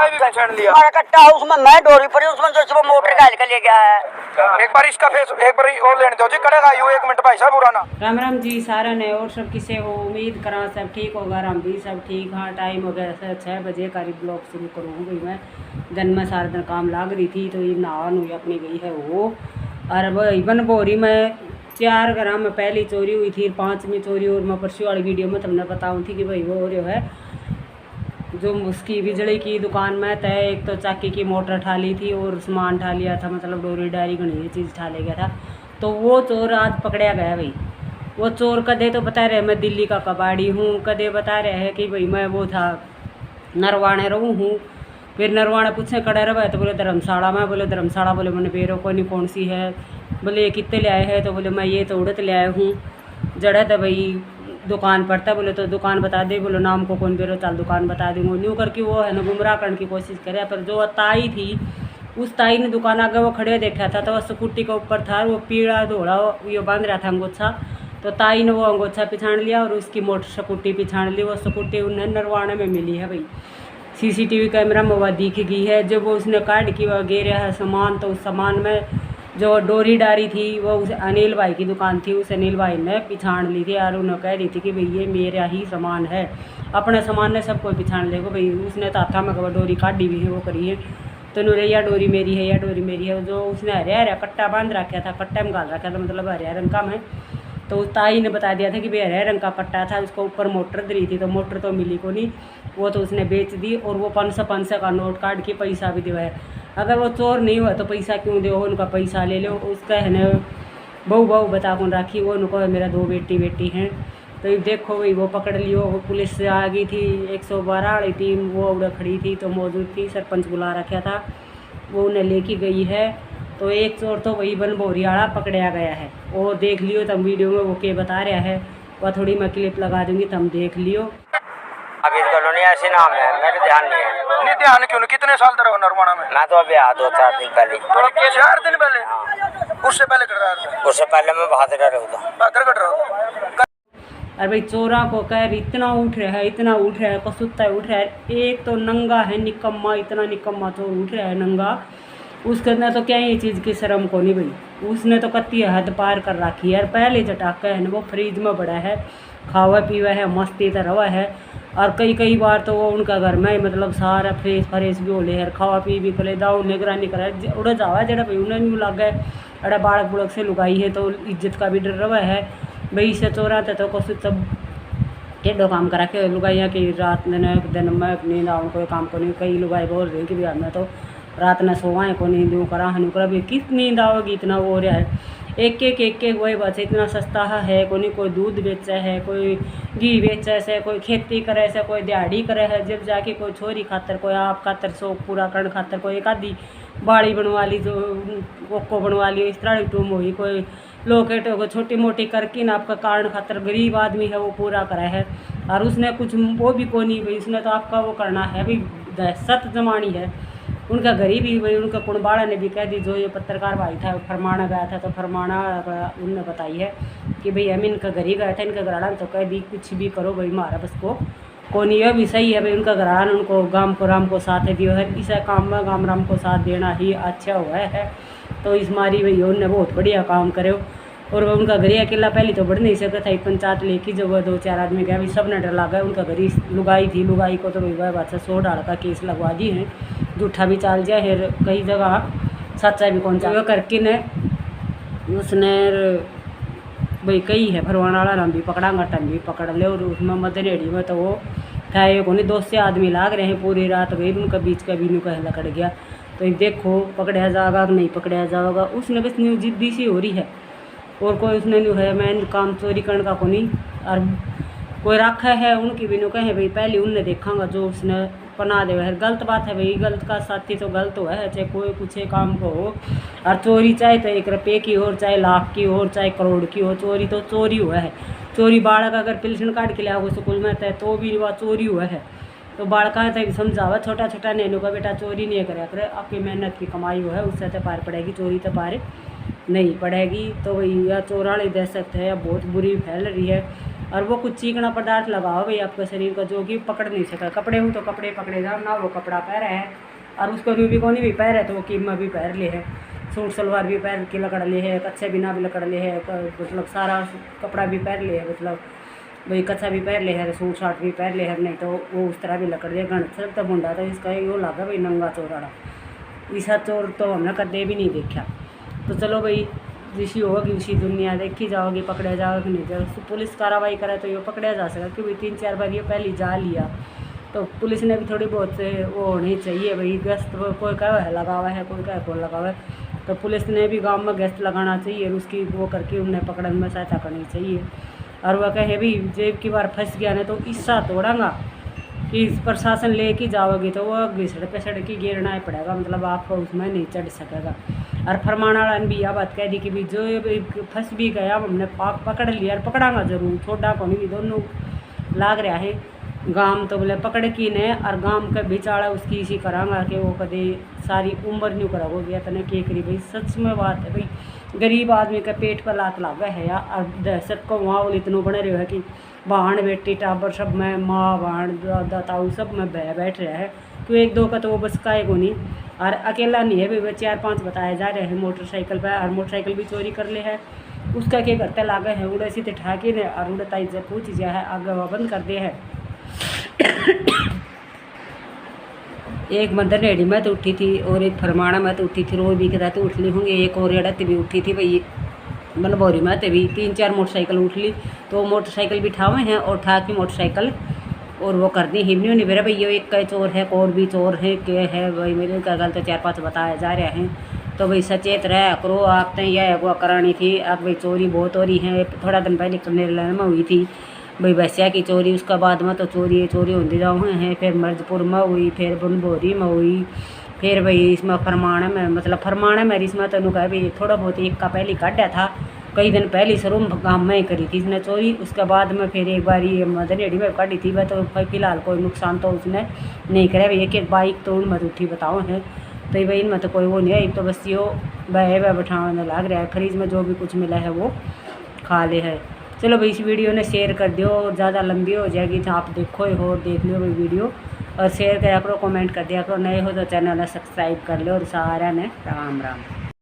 में भी पहचान लिया। हमारा कट्टा उसमें मैं डोरी पड़ी उसमें जो सुबह मोटर का हल्का ले गया है। एक बार इसका फेस एक बार और लेने दो जी, कड़ेगा यू 1 मिनट भाई साहब पुराना। राम राम जी सारा ने और सब किसे हो, उम्मीद करा सब ठीक होगा। हम भी सब ठीक। हाँ टाइम हो गया 6 बजे करीब ब्लॉग शुरू करूँगी मैं। दिन में सारा दिन काम लाग रही थी तो ये नहा नुई अपनी गई है वो। और वही बन बोरी में 4 ग्राम में पहली चोरी हुई थी, 5वीं चोरी। और मैं परसों वाली वीडियो में तुमने बताऊँ थी कि भाई वो हो रहा है जो उसकी बिजली की दुकान में तय एक तो चाकी की मोटर ठा ली थी और सामान ठा लिया था, मतलब डोरी डायरी घनी ये चीज़ ठा ले गया था। तो वो चोर आज पकड़ा गया भाई। वो चोर कदे तो बता रहे मैं दिल्ली का कबाड़ी हूँ, कदे बता रहे हैं कि भाई मैं वो था नरवाणे रहूँ हूँ। फिर नरवाणे पूछे कड़े रहे तो बोले धर्मशाला में। बोले धर्मशाला, बोले मैंने बेरो को नहीं कौन सी है। बोले ये कितने ले आए हैं तो बोले मैं ये तो उड़त ले आया हूँ। जड़ा तो भाई दुकान पड़ता। बोले तो दुकान बता दे। बोलो नाम को कौन बेरो, चल दुकान बता दूँगा। न्यू करके वो है ना गुमराह करने की कोशिश करे। पर जो ताई थी उस ताई ने दुकान आगे वो खड़े देखा था तो वह स्कूटी के ऊपर था, वो पीड़ा धोड़ा ये बांध रहा था अंगोछा। तो ताई ने वो अंगोछा पिछाड़ लिया और उसकी मोटर स्कूटी पिछाड़ ली। वो स्कूटी उन्हें नरवाणे में मिली है भाई। सीसीटीवी कैमरा में वह दिख गई है। जब वो उसने काट की वह गिरा है सामान, तो उस सामान में जो डोरी डारी थी वो उस अनिल भाई की दुकान थी, उस अनिल भाई ने पिछाड़ ली थी। और उन्हें कह रही थी कि भाई ये मेरा ही सामान है, अपने सामान ने सबको पिछाड़ लेगा भाई। उसने तो हाथा में वो डोरी काटी भी है वो करी है। तो उन्होंने या डोरी मेरी है या डोरी मेरी है। जो उसने हरिया हरिया कट्टा बांध रखा था, कट्टे में गाल रखा था, मतलब हरिया रंग का में। तो ताई ने बता दिया था कि भाई हरे रंग का कट्टा था, उसको ऊपर मोटर दरी थी। तो मोटर तो मिली को नहीं, वो तो उसने बेच दी। और वो 500 का नोट काट के पैसा भी दिवाया। अगर वो चोर नहीं हुआ तो पैसा क्यों दो, उनका पैसा ले लो। उसका है ना बहू बता कौन राखी, वो उनको मेरा 2 बेटी हैं। तो ये देखो भाई वो पकड़ लियो। वो पुलिस से आ गई थी, 112 वाली टीम वो उड़ा खड़ी थी तो मौजूद थी। सरपंच बुला रखा था, वो उन्हें लेके गई है। तो एक चोर तो वही बन बोरियाड़ा पकड़ा गया है। वो देख लियो तुम वीडियो में वो के बता रहा है। वह थोड़ी मैं क्लिप लगा दूंगी, तुम देख लियो। अभी कॉलोनी ऐसे नाम है, मेरे ध्यान नहीं है। नहीं ध्यान क्यों नहीं? कितने साल रहो नरवाना में? मैं तो अभी आ 2-4 दिन पहले। तो 4 दिन पहले? उससे पहले कर रहा था? उससे पहले मैं बहादुर रहा था। बहादुर कट रहा। अरे भाई चोरा को कह इतना उठ रहा है, इतना उठ रहा है, कसुत्ता उठ रहा है। एक तो नंगा है निकम्मा, इतना निकम्मा चोर उठ रहा है नंगा। उसके अंदर तो क्या ये चीज़ की शर्म को नहीं भाई। उसने तो कत्ती हद पार कर रखी है। पहले चटाका है ना वो फ्रिज में बड़ा है, खावा पीवा है, मस्ती तो रवा है। और कई बार तो वो उनका घर में मतलब सारा फ्रेश भी हो ले है, खावा पी भी करे, दाऊ निगरानी करे उड़ा जावा जरा भाई उन्हें नहीं लग गए। अरे बालक बुड़क से लुगाई है तो इज्जत का भी डर रवा है भाई। से चोरा तो कुछ सब टेढ़ो काम करा के लुगाइया की रात दिन में नींद आऊँ कोई काम को नहीं। कई लुगाई बोल रही कि भी हमें तो रात में सोवाएँ को नींद यूँ करा हनु करा भी किस नींद आओगी, इतना वो हो रहा है। एक वही बात है, इतना सस्ता है को नहीं। कोई दूध बेचे है, कोई घी बेचे से, कोई खेती करे से, कोई दिहाड़ी करे है। जब जाके कोई छोरी खातर, कोई आप खातर शौक पूरा करने खातर, कोई एक आधी बाड़ी बनवा ली जो कोको बनवा ली, इस तरह टूम हुई। कोई लोकेट को छोटी मोटी करके ना आपका कारण खातर गरीब आदमी है वो पूरा करा है। और उसने कुछ वो भी को नहीं भाई, उसने तो आपका वो करना है भाई। दहशत जमानी है उनका गरीबी भाई। उनका कुणबाड़ा ने भी कह दी, जो ये पत्रकार भाई था फरमाना गया था तो फरमाना उनने बताई है कि भाई हम इनका घर ही गया था, इनका घराना तो कह दी कुछ भी करो भाई हमारा बस को कौन। यह भी सही है भाई, उनका घराना उनको गाम को राम को साथ दियो है। इस काम में गाम राम को साथ देना ही अच्छा हुआ है। तो इस मारी भाई उनने बहुत बढ़िया काम करे। और वह उनका घरी अकेला पहले तो बढ़ नहीं सकता था। पंचायत लेके जब वह 2-4 आदमी गया भाई सब ने डर लगा। उनका घरी लुगाई थी, लुगाई को तो भाई वह बात 100 डाल का केस लगवा दी है। झूठा भी चाल जाए है, कई जगह सच्चा भी कौन चाहे करके ने उसने भाई कही है फरवाना वाला नाम भी पकड़ा घटन भी पकड़ ले। और उसमें मदनेड़ी में तो वो खाए को नहीं 2 से आदमी लाग रहे हैं पूरी रात भाई। उनका बीच का भी उनका लकड़ गया। तो ये देखो पकड़ा जाएगा नहीं पकड़ा जाएगा। उसने बस न्यू जिद्दी सी हो रही है और कोई उसने न्यू है मैं काम चोरी करने का को नहीं। और कोई रखा है उनकी भी नु कहे भाई पहले उनने देखांगा जो उसने बना दे है। गलत बात है भाई, गलत का साथी तो गलत हुआ है, चाहे कोई कुछ काम को हो। और चोरी चाहे तो 1 रुपये की हो, चाहे लाख की हो, चाहे करोड़ की हो, चोरी तो चोरी हुआ है। चोरी बालक अगर पिलसन काट के लिया स्कूल में तो भी वह चोरी हुआ है। तो बालका तक समझावा छोटा छोटा नैनो का बेटा चोरी नहीं करे, आपकी मेहनत की कमाई हुआ है उससे तो पार पड़ेगी, चोरी तो पार नहीं पड़ेगी। तो वही यह चोराली दहशत है बहुत बुरी फैल रही है। और वो कुछ चिकना पदार्थ लगाओ भाई आपके शरीर का जो कि पकड़ नहीं सका। कपड़े हूँ तो कपड़े पकड़े जाओ ना, वो कपड़ा पहरा है और उसको रूबी को नहीं भी पहरे तो वो कीमा भी पहर ले है, सूट सलवार भी पहन के लकड़ ले है, कच्चे बिना भी लकड़ ले है, मतलब सारा कपड़ा भी पहन ले है, मतलब भाई कच्चा भी पहन ले है, सूट साट भी पहन ले है, नहीं तो वो उस तरह भी लकड़ ले गण सब तो मुंडा तो इसका यो लगा भाई नंगा चोराड़ा। ऐसा चोर तो हमने कदे भी नहीं देखा। तो चलो भाई जिसी होगी उसी दुनिया देखी जाओगी, पकड़े जाओगे नहीं जाओ, तो पुलिस कार्रवाई करे तो ये पकड़ा जा सका। क्योंकि 3-4 बार ये पहले जा लिया तो पुलिस ने भी थोड़ी बहुत वो होनी चाहिए भाई, गश्त कोई कह है लगा हुआ है, कोई कह कौन लगा हुआ है, तो पुलिस ने भी गांव में गश्त लगाना चाहिए, उसकी वो करके उन्हें पकड़ने में सहायता करनी चाहिए। और वह कहे भी जेब की बार फंस गया ना तो इससा तोड़ांगा कि प्रशासन लेके जाओगी तो वह घिसड़ पे सड़की गिरना ही पड़ेगा, मतलब आपको उसमें नहीं चढ़ सकेगा। और फरमाना वाला ने भी यह बात कह दी कि भी जो फंस भी गया हमने पकड़ लिया और पकड़ांगा जरूर, छोटा को नहीं, दोनों लाग रहा है गाम तो बोले पकड़ की ने और गाम का बिचाड़ा उसकी इसी करांगा कि वो कदे सारी उम्र नहीं कराओ गया तने के करी भाई। सच में बात है भाई, गरीब आदमी का पेट पर लात लागा है या और दहशत को वहाँ वो इतनों बने रहे है कि बहन बेटी टाबर सब में माँ बहन दादा ताऊ सब में बैठ रहा है। तो 1-2 का तो वो बस काएगो नहीं, और अकेला नहीं है भाई, 4-5 बताए जा रहे हैं मोटरसाइकिल पर, और मोटरसाइकिल भी चोरी कर ले है। उसका क्या करते लागे है उड़े सीधे ठाके ने और उड़े ताई जब पूछ जा है आगे वह बंद कर दे है। एक मंदरनेड़ी में तो उठी थी और एक फरमाना में तो उठी थी, रोज भी कहता तो उठ ली होंगी, एक और अड़त भी उठी थी भाई मनभौरी में तो भी 3-4 मोटरसाइकिल उठ ली। तो मोटरसाइकिल भी ठावे हैं और ठा की मोटरसाइकिल और वो कर दी हिमनी नहीं मेरा भाई ये एक का चोर है और भी चोर है क्या है भाई, मेरे का गल तो 4-5 बताया जा रहे हैं। तो भाई सचेत रह करो आप तो यह अगवा करानी थी। अब भाई चोरी बहुत हो रही है, थोड़ा दिन पहले कनेरला में हुई थी भाई भैंसिया की चोरी, उसका बाद में तो चोरी होती जाओ हैं, फिर मर्जपुर में हुई, फिर बनभौरी में हुई, फिर भाई इसमें फरमाना में, मतलब फरमाना में इसमें तो कहा भाई थोड़ा बहुत एक का पहले काटा था, कई दिन पहले शुरू गाँव में ही करी थी इसने चोरी। उसके बाद में फिर एक बार ये मदनेड़ी में काटी थी वह तो फिलहाल कोई नुकसान तो उसने नहीं करे भाई। एक बाइक तो उनमें उठी बताओ है तो भाई इनमें तो कोई वो नहीं है, तो बस यो वह बैठाने लग रहा है, फ्रिज में जो भी कुछ मिला है वो खा ले है। चलो भाई इस वीडियो ने शेयर कर दियो, ज़्यादा लंबी हो जाएगी तो आप देखो और देख लो भाई वीडियो, और शेयर करा करो, कमेंट कर दिया करो, नए हो तो चैनल सब्सक्राइब कर लो, और सारा ने राम राम।